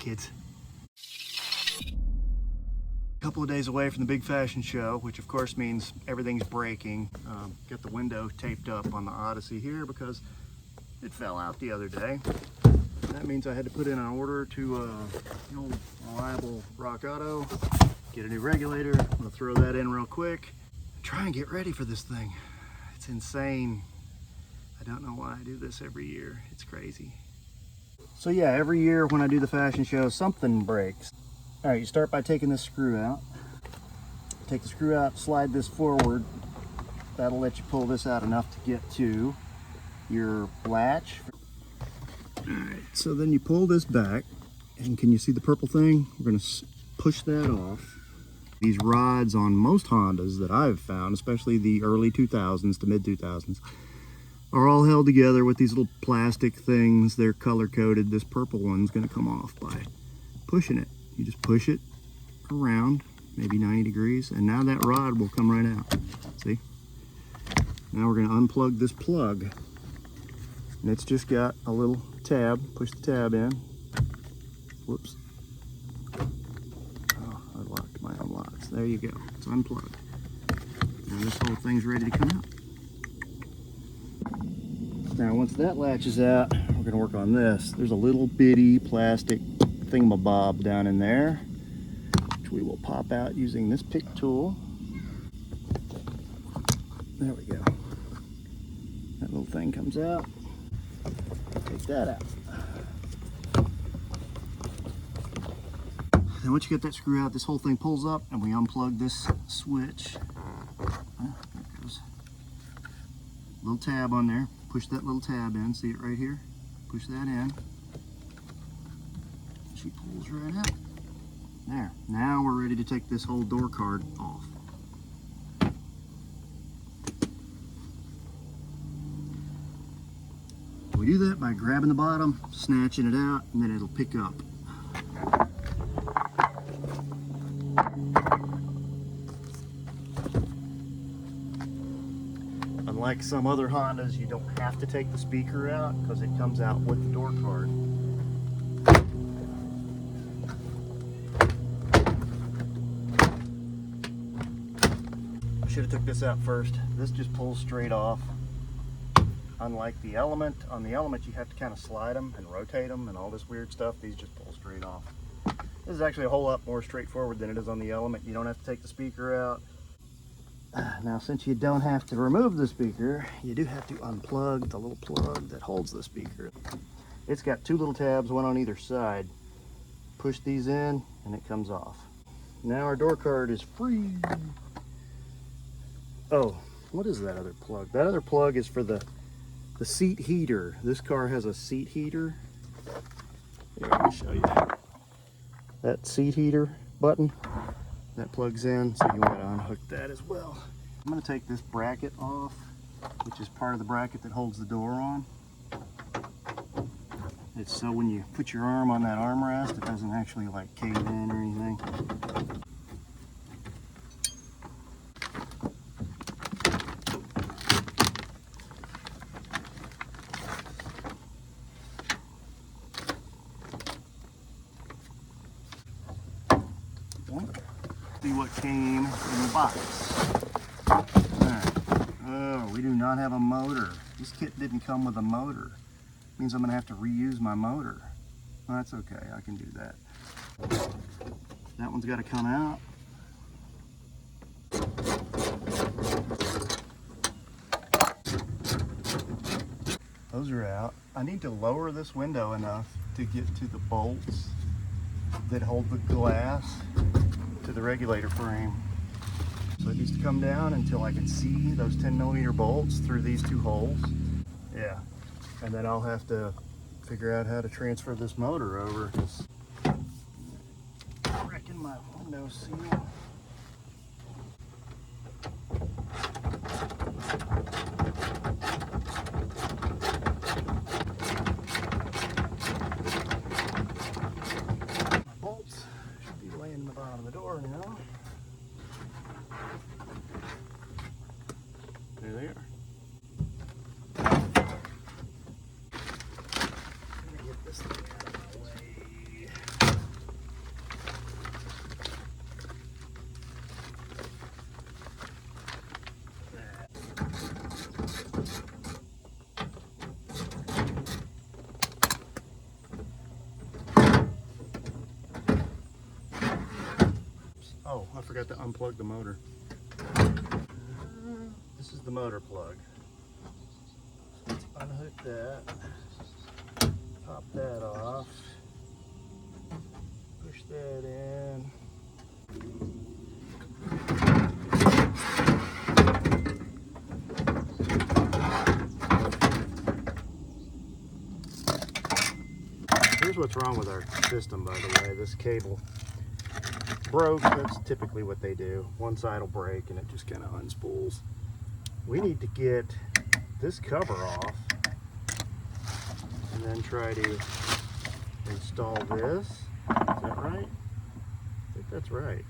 kids. A couple of days away from the big fashion show, which of course means everything's breaking. Got the window taped up on the Odyssey here because it fell out the other day. That means I had to put in an order to the old reliable Rock Auto, get a new regulator. I'm gonna throw that in real quick, try and get ready for this thing. It's insane. I don't know why I do this every year. It's crazy. So yeah, every year when I do the fashion show, something breaks. All right, you start by taking this screw out. Take the screw out, slide this forward. That'll let you pull this out enough to get to your latch. All right, so then you pull this back, and can you see the purple thing? We're gonna push that off. These rods on most Hondas that I've found, especially the early 2000s to mid 2000s, are all held together with these little plastic things. They're color coded. This purple one's gonna come off by pushing it. You just push it around, maybe 90 degrees, and now that rod will come right out. See? Now we're gonna unplug this plug. And it's just got a little tab. Push the tab in. Whoops. Oh, I locked my own locks. There you go. It's unplugged. Now this whole thing's ready to come out. Now once that latches out, we're gonna work on this. There's a little bitty plastic thingamabob down in there, which we will pop out using this pick tool. There we go. That little thing comes out. Take that out. Then once you get that screw out, this whole thing pulls up and we unplug this switch. There it goes. Little tab on there. Push that little tab in. See it right here? Push that in. She pulls right out. There. Now we're ready to take this whole door card off. We do that by grabbing the bottom, snatching it out, and then it'll pick up. Unlike some other Hondas, you don't have to take the speaker out because it comes out with the door card. I should have took this out first. This just pulls straight off. Unlike the Element, on the Element you have to kind of slide them and rotate them and all this weird stuff. These just pull straight off. This is actually a whole lot more straightforward than it is on the Element. You don't have to take the speaker out. Now since you don't have to remove the speaker, you do have to unplug the little plug that holds the speaker. It's got two little tabs, one on either side. Push these in and it comes off. Now our door card is free. Oh, what is that other plug? That other plug is for the seat heater. This car has a seat heater. Here, let me show you. That seat heater button, that plugs in, so you want to unhook that as well. I'm going to take this bracket off, which is part of the bracket that holds the door on. It's so when you put your arm on that armrest, it doesn't actually like cave in or anything. See what came in the box. Alright. Oh, we do not have a motor. This kit didn't come with a motor. Means I'm gonna have to reuse my motor. Well, that's okay, I can do that. That one's gotta come out. Those are out. I need to lower this window enough to get to the bolts that hold the glass to the regulator frame. So it needs to come down until I can see those 10mm bolts through these two holes. Yeah, and then I'll have to figure out how to transfer this motor over. Just wrecking my window seal. There they are. Get this thing out of my way. Oh, I forgot to unplug the motor. This is the motor plug. So let's unhook that, pop that off, push that in. Here's what's wrong with our system, by the way. This cable broke. That's typically what they do. One side will break and it just kind of unspools. We need to get this cover off and then try to install this. Is that right? I think that's right.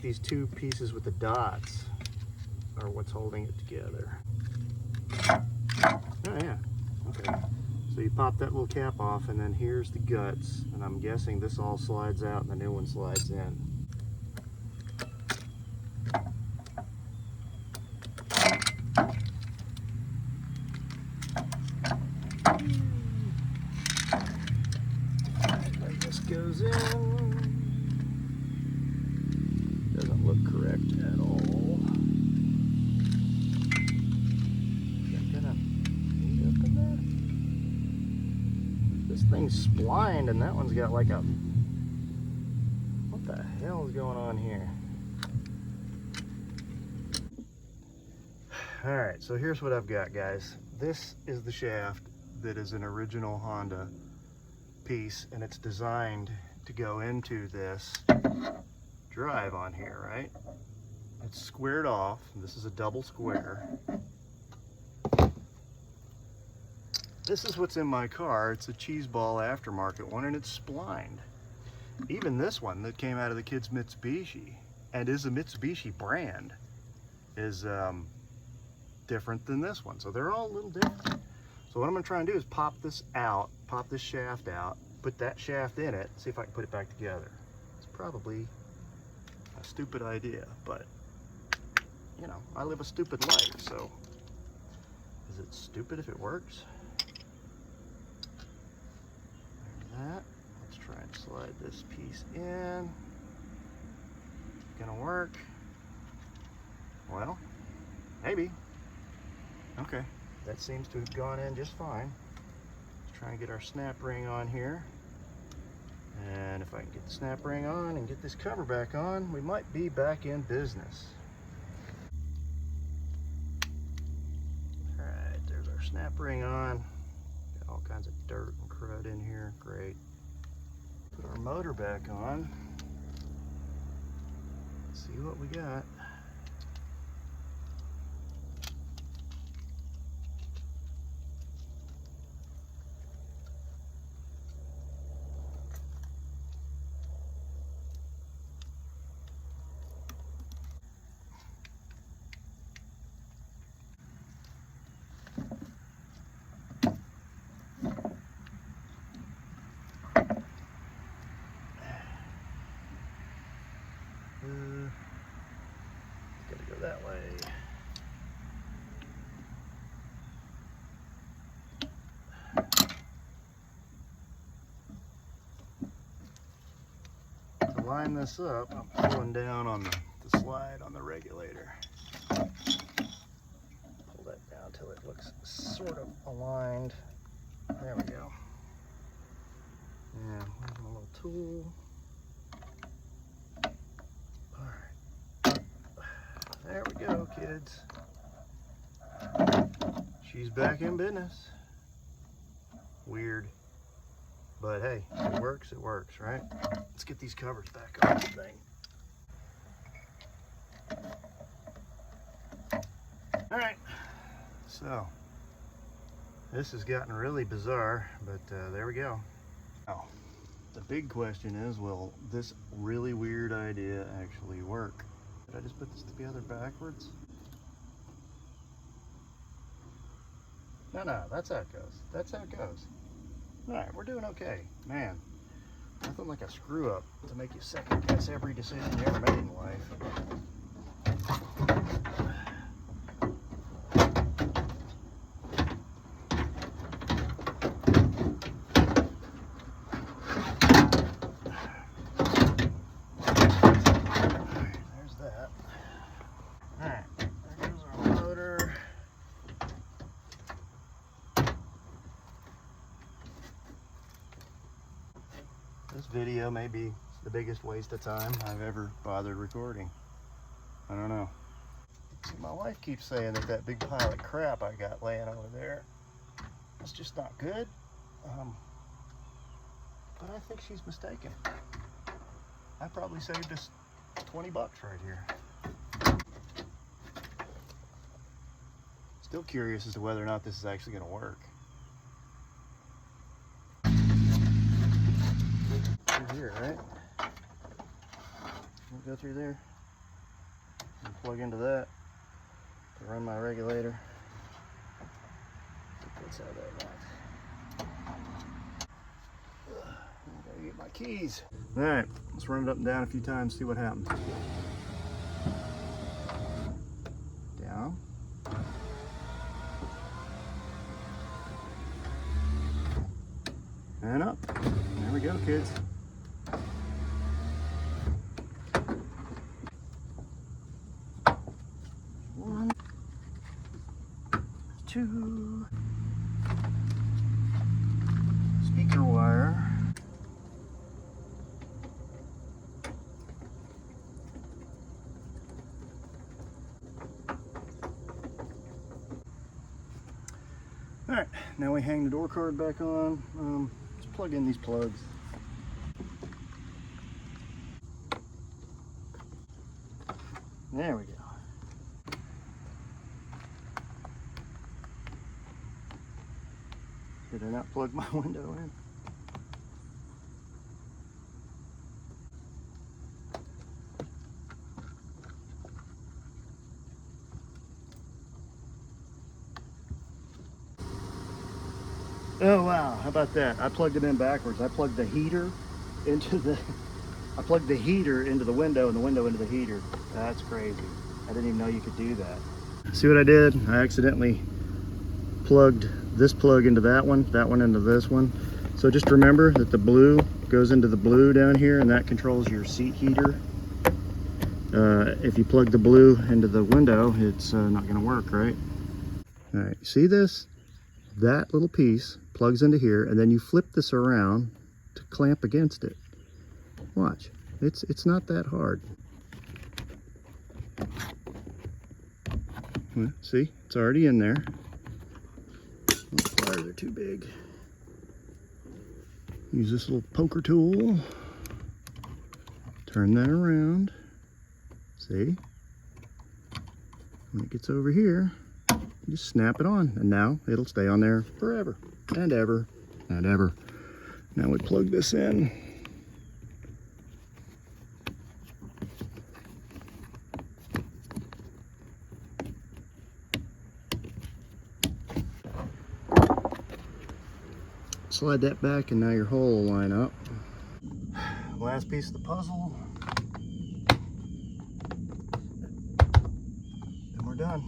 These two pieces with the dots are what's holding it together. Oh yeah, okay. So you pop that little cap off and then here's the guts, and I'm guessing this all slides out and the new one slides in. Then this goes in. Doesn't look correct at all. Is that gonna meet up in there? This thing's splined and that one's got like a... What the hell is going on here? Alright, so here's what I've got, guys. This is the shaft that is an original Honda piece, and it's designed to go into this drive on here, right? It's squared off. This is a double square. This is what's in my car. It's a cheese ball aftermarket one, and it's splined. Even this one that came out of the kids' Mitsubishi and is a Mitsubishi brand is different than this one. So they're all a little different. So what I'm gonna try and do is pop this out, pop this shaft out, put that shaft in it, see if I can put it back together. It's probably a stupid idea, but you know, I live a stupid life, so is it stupid if it works? There's that. Let's try and slide this piece in. Gonna work? Well, maybe. Okay, that seems to have gone in just fine. Let's try and get our snap ring on here. And if I can get the snap ring on and get this cover back on, we might be back in business. All right, there's our snap ring on. Got all kinds of dirt and crud in here, great. Put our motor back on. Let's see what we got. Gotta go that way. To line this up, I'm pulling down on the slide on the regulator. Pull that down till it looks sort of aligned. There we go. And here's my little tool. There we go, kids. She's back in business. Weird. But hey, if it works, right? Let's get these covers back on this thing. Alright, so this has gotten really bizarre, but there we go. Now, the big question is, will this really weird idea actually work? Did I just put this together backwards? No, that's how it goes. That's how it goes. Alright, we're doing okay. Man, nothing like a screw up to make you second guess every decision you ever made in life. video may be the biggest waste of time I've ever bothered recording. I don't know. See, my wife keeps saying that that big pile of crap I got laying over there, it's just not good. But I think she's mistaken. I probably saved us 20 bucks right here. Still curious as to whether or not this is actually going to work. Through here, right? We'll go through there and plug into that to run my regulator. Let's have that locked. I gotta get my keys. All right, let's run it up and down a few times, see what happens. Down. And up. There we go, kids. One, two. Speaker wire. All right, now we hang the door card back on. Let's plug in these plugs. There we go. Did I not plug my window in? Oh wow, how about that? I plugged it in backwards. I plugged the heater into the window and the window into the heater. That's crazy. I didn't even know you could do that. See what I did? I accidentally plugged this plug into that one into this one. So just remember that the blue goes into the blue down here, and that controls your seat heater. If you plug the blue into the window, it's not going to work, right? All right, see this? That little piece plugs into here, and then you flip this around to clamp against it. Watch, it's not that hard. See, it's already in there. Oh, the wires are too big. Use this little poker tool. Turn that around. See? When it gets over here, you just snap it on, and now it'll stay on there forever and ever and ever. Now we plug this in. Slide that back, and now your hole will line up. Last piece of the puzzle. And we're done.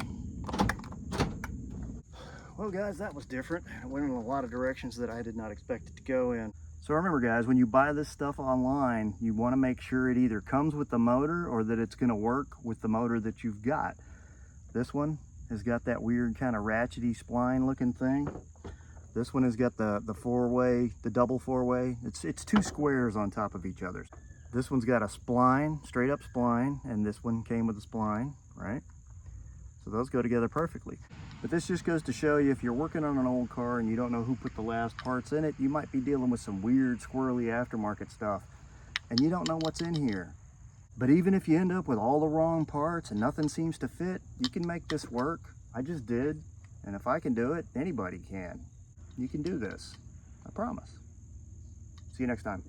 Well guys, that was different. It went in a lot of directions that I did not expect it to go in. So remember guys, when you buy this stuff online, you want to make sure it either comes with the motor or that it's going to work with the motor that you've got. This one has got that weird kind of ratchety spline looking thing. This one has got the four-way, the double four-way. It's two squares on top of each other. This one's got a spline, straight up spline, and this one came with a spline, right? So those go together perfectly. But this just goes to show you, if you're working on an old car and you don't know who put the last parts in it, you might be dealing with some weird, squirrely aftermarket stuff, and you don't know what's in here. But even if you end up with all the wrong parts and nothing seems to fit, you can make this work. I just did, and if I can do it, anybody can. You can do this, I promise. See you next time.